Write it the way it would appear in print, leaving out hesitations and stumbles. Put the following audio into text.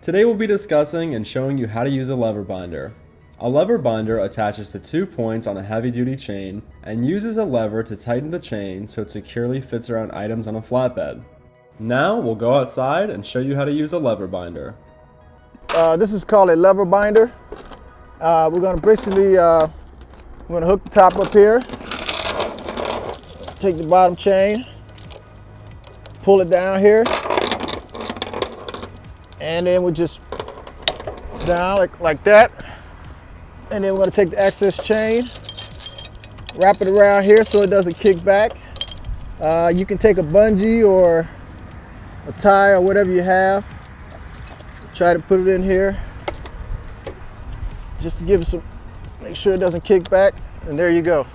Today we'll be discussing and showing you how to use a lever binder. A lever binder attaches to 2 points on a heavy-duty chain and uses a lever to tighten the chain so it securely fits around items on a flatbed. Now we'll go outside and show you how to use a lever binder. This is called a lever binder. We're going to basically hook the top up here, take the bottom chain, pull it down here, and then we'll just down like that. And then we're going to take the excess chain, wrap it around here so it doesn't kick back. You can take a bungee or a tie or whatever you have. Try to put it in here just to give it some, make sure it doesn't kick back, and there you go.